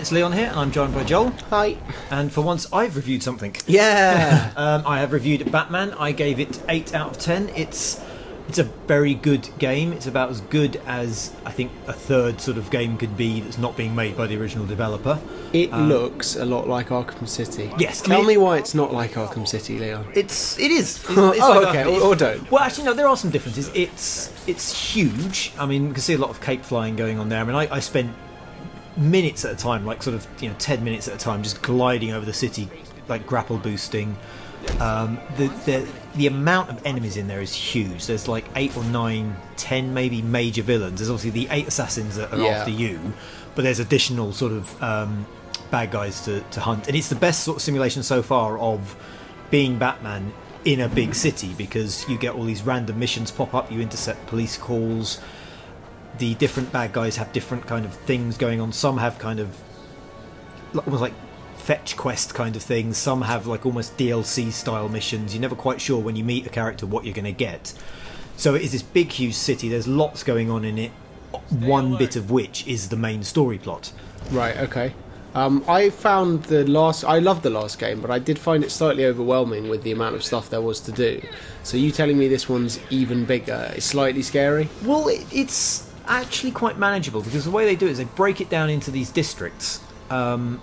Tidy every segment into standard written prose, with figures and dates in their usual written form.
it's Leon here, and I'm joined by Joel. Hi. And for once, I've reviewed something. Yeah. I have reviewed Batman. I gave it 8 out of 10. It's a very good game. It's about as good as I think a third sort of game could be that's not being made by the original developer. It looks a lot like Arkham City. Yes. Tell me why it's not like Arkham City, Leon. It is. It's okay. Or don't. Well, actually, no. There are some differences. It's huge. I mean, you can see a lot of cape flying going on there. I mean, I spent minutes at a time, like sort of 10 minutes at a time, just gliding over the city, like grapple boosting. The amount of enemies in there is huge. There's like 8 or 9, 10 maybe major villains. There's obviously the 8 assassins that are after you, but there's additional sort of bad guys to hunt. And it's the best sort of simulation so far of being Batman in a big city, because you get all these random missions pop up, you intercept police calls. The different bad guys have different kind of things going on. Some have kind of almost like fetch quest kind of things. Some have like almost DLC style missions. You're never quite sure when you meet a character what you're going to get. So it is this big, huge city. There's lots going on in it. One bit of which is the main story plot. Right. Okay. I found I loved the last game, but I did find it slightly overwhelming with the amount of stuff there was to do. So you telling me this one's even bigger? It's slightly scary. Well, it's actually quite manageable, because the way they do it is they break it down into these districts. And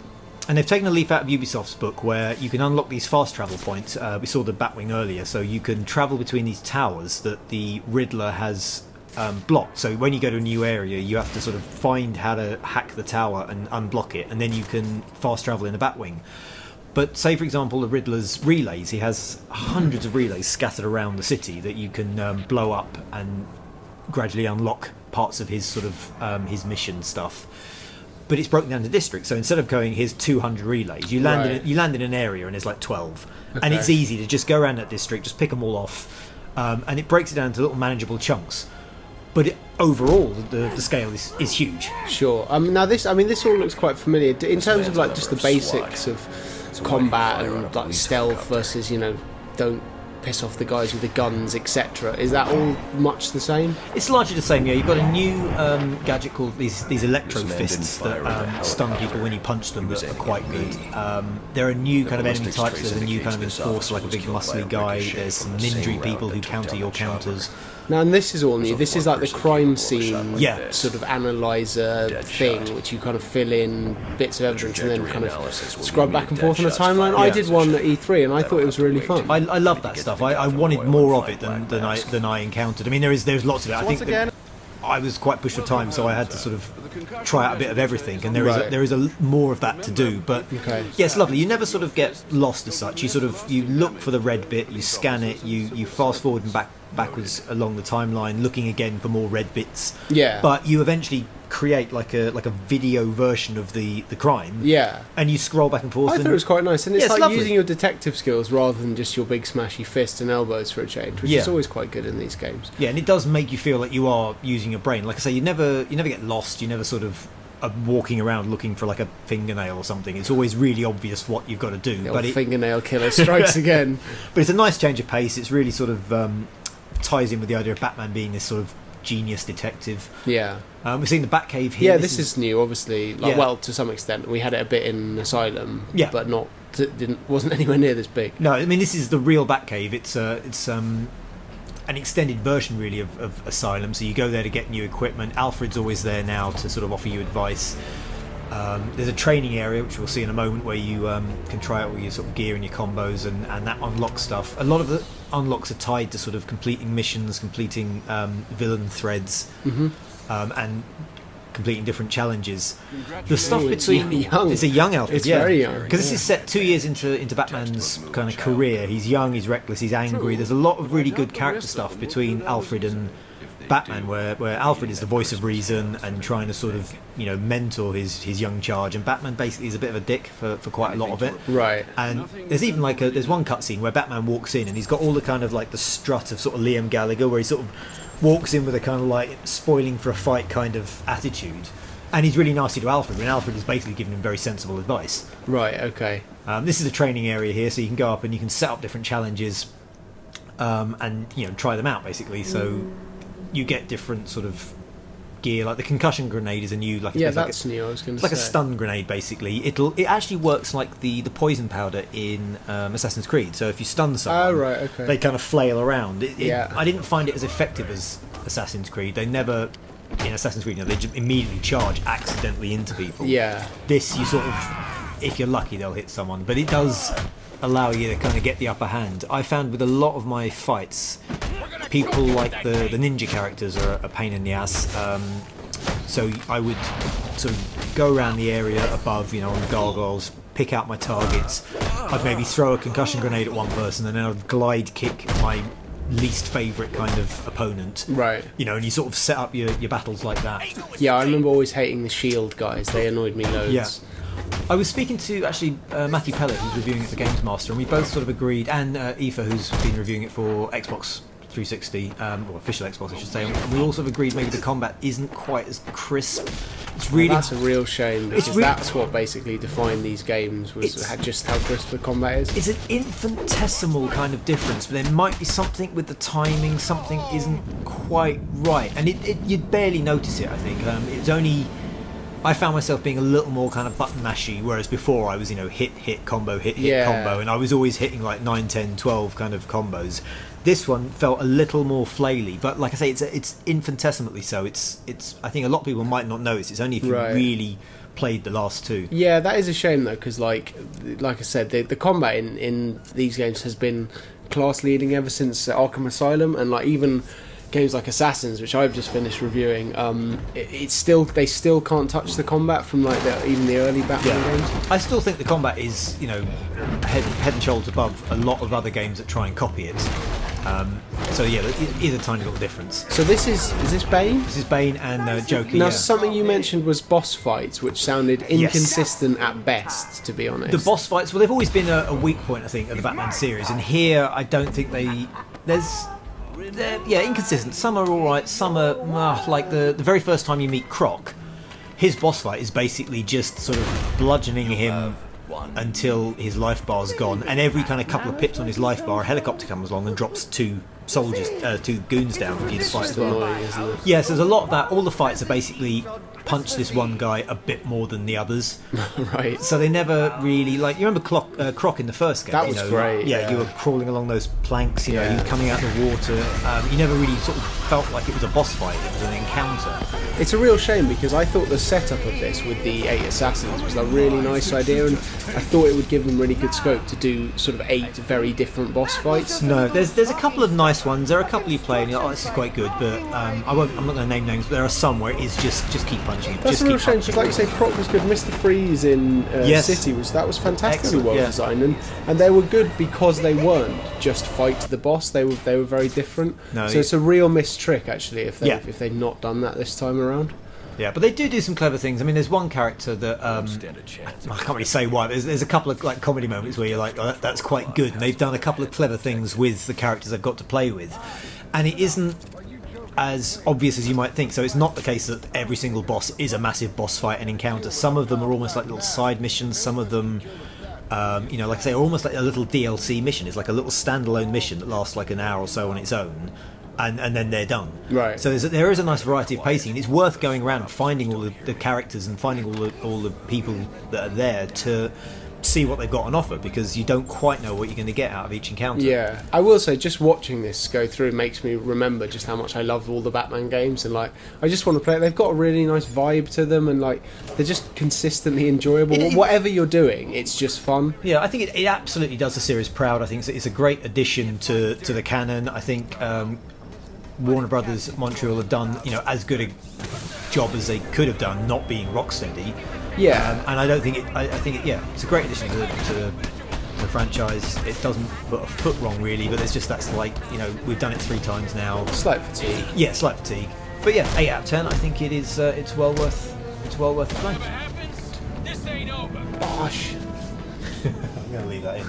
they've taken a leaf out of Ubisoft's book where you can unlock these fast travel points. We saw the Batwing earlier, so you can travel between these towers that the Riddler has blocked. So when you go to a new area, you have to sort of find how to hack the tower and unblock it, and then you can fast travel in the Batwing. But say, for example, the Riddler's relays, he has hundreds of relays scattered around the city that you can blow up and gradually unlock parts of his sort of his mission stuff. But it's broken down into districts, so instead of going, here's 200 relays, you land in an area and there's like 12. Okay. And it's easy to just go around that district, just pick them all off, and it breaks it down into little manageable chunks. But overall, the scale is huge. Sure. Now this all looks quite familiar in terms of like just the basics of combat and like stealth versus don't piss off the guys with the guns, etc. Is that all much the same? It's largely the same. Yeah, you've got a new gadget called these electro fists that stun people when you punch them, that are quite good. There are new kind of enemy types. There's a new kind of enforcer, like a big muscly guy. There's some ninja people who counter your counters. Now, and this is all new. This is like the crime scene sort of analyzer thing, which you kind of fill in bits of evidence and then kind of scrub back and forth on a timeline. I did one at E3 and I thought it was really fun. I love that stuff. I wanted more of it than I encountered. I mean, there's lots of it. I think that I was quite pushed for time, so I had to sort of try out a bit of everything, and there is more of that to do. But yeah, it's lovely. You never sort of get lost as such. You look for the red bit, you scan it, you fast forward and backwards along the timeline, looking again for more red bits. Yeah. But you eventually create like a video version of the crime. Yeah. And you scroll back and forth. I thought it was quite nice, and it's like lovely. using your detective skills rather than just your big smashy fists and elbows for a change, which is always quite good in these games. Yeah, and it does make you feel like you are using your brain. Like I say, you never get lost. You never sort of are walking around looking for like a fingernail or something. It's always really obvious what you've got to do. The old fingernail killer strikes again. But it's a nice change of pace. It's really sort of ties in with the idea of Batman being this sort of genius detective. Yeah. We've seen the Batcave here. Yeah, this is new, obviously. Well, to some extent, we had it a bit in Asylum, but wasn't anywhere near this big. No, I mean, this is the real Batcave. It's an extended version, really, of Asylum. So you go there to get new equipment. Alfred's always there now to sort of offer you advice. There's a training area, which we'll see in a moment, where you can try out all your sort of gear and your combos, and that unlocks stuff. A lot of the unlocks are tied to sort of completing missions, completing villain threads, and completing different challenges. The stuff between it's a young Alfred. It's very young, because this is set 2 years into Batman's kind of career. He's young, he's reckless, he's angry. There's a lot of really good character stuff between Alfred and Batman, where Alfred is the voice of reason and trying to sort of mentor his young charge, and Batman basically is a bit of a dick for quite a lot of it. Right. And there's even there's one cutscene where Batman walks in and he's got all the kind of like the strut of sort of Liam Gallagher, where he sort of walks in with a kind of like spoiling for a fight kind of attitude, and he's really nasty to Alfred, and Alfred is basically giving him very sensible advice. Right. Okay. This is a training area here, so you can go up and you can set up different challenges, and try them out basically. So you get different sort of gear. Like the concussion grenade is a new, like that's new. I was going to say like a stun grenade basically. It actually works like the poison powder in Assassin's Creed. So if you stun someone, they kind of flail around. I didn't find it as effective as Assassin's Creed. They never, in Assassin's Creed, they just immediately charge accidentally into people. Yeah. This, you sort of, if you're lucky, they'll hit someone, but it does allow you to kind of get the upper hand. I found with a lot of my fights, people like the ninja characters are a pain in the ass. So I would sort of go around the area above, on the gargoyles, pick out my targets. I'd maybe throw a concussion grenade at one person, and then I'd glide kick my least favourite kind of opponent. Right. And you sort of set up your battles like that. Yeah, I remember always hating the shield guys. They annoyed me loads. Yeah. I was speaking to actually Matthew Pellet, who's reviewing it for Games Master, and we both sort of agreed, and Aoife, who's been reviewing it for Xbox 360, or official Xbox I should say, and we all sort of agreed maybe the combat isn't quite as crisp. It's really that's a real shame, because that's what basically defined these games, was just how crisp the combat is. It's an infinitesimal kind of difference, but there might be something with the timing, something isn't quite right, and you'd barely notice it, I think. It's only... I found myself being a little more kind of button mashy, whereas before I was, hit, combo, hit, combo, and I was always hitting like 9, 10, 12 kind of combos. This one felt a little more flaily, but like I say, it's infinitesimally so. It's I think a lot of people might not notice. It's only if you really played the last two. Yeah, that is a shame though, because like I said, the combat in these games has been class leading ever since Arkham Asylum, and like even games like Assassins, which I've just finished reviewing, they still can't touch the combat from like even the early Batman games. I still think the combat is head and shoulders above a lot of other games that try and copy it. So yeah, it is a tiny little difference. So is this Bane? This is Bane and Joker. Now something you mentioned was boss fights, which sounded inconsistent at best, to be honest. The boss fights, well, they've always been a weak point, I think, of the Batman series, and here I don't think they're inconsistent. Some are alright, some are like the very first time you meet Croc, his boss fight is basically just sort of bludgeoning him until his life bar's gone, and every kind of couple of pips on his life bar, a helicopter comes along and drops two goons down for you to fight as well. Isn't it? Yes, there's a lot of that. All the fights are basically punch this one guy a bit more than the others. Right. So they never really, like, you remember Croc in the first game? That was great. Yeah, you were crawling along those planks, you were coming out of the water. You never really sort of felt like it was a boss fight, it was an encounter. It's a real shame, because I thought the setup of this with the 8 assassins was a really nice idea, and I thought it would give them really good scope to do sort of 8 very different boss fights. No, there's a couple of nice ones. There are a couple you play and you're like, this is quite good, but I'm not going to name names, but there are some where it is just keep punching it. That's a real shame, because like you say, Croc was good. Mr. Freeze in City was fantastically well designed, and they were good because they weren't just fight the boss. They were very different. So it's a real missed trick actually if they'd not done that this time around. Yeah, but they do some clever things. I mean, there's one character that I can't really say why. But there's a couple of like comedy moments where you're like, oh, that's quite good. And they've done a couple of clever things with the characters they've got to play with, and it isn't as obvious as you might think. So it's not the case that every single boss is a massive boss fight and encounter. Some of them are almost like little side missions. Some of them, like I say, are almost like a little DLC mission. It's like a little standalone mission that lasts like an hour or so on its own. And then they're done. Right. So there is a nice variety of pacing. It's worth going around and finding all the characters and finding all the people that are there to see what they've got on offer, because you don't quite know what you're going to get out of each encounter. Yeah, I will say, just watching this go through makes me remember just how much I love all the Batman games, and like I just want to play it. They've got a really nice vibe to them, and like they're just consistently enjoyable. Whatever you're doing, it's just fun. Yeah, I think it absolutely does the series proud. I think it's a great addition to the canon. I think Warner Brothers Montreal have done as good a job as they could have done, not being Rocksteady. Yeah, and I don't think I think it's a great addition to the franchise. It doesn't put a foot wrong really, but there's just that's like we've done it 3 times now. Slight fatigue. Yeah, slight fatigue. But yeah, 8 out of 10. I think it is. It's well worth playing. Bosh. I'm going to leave that in.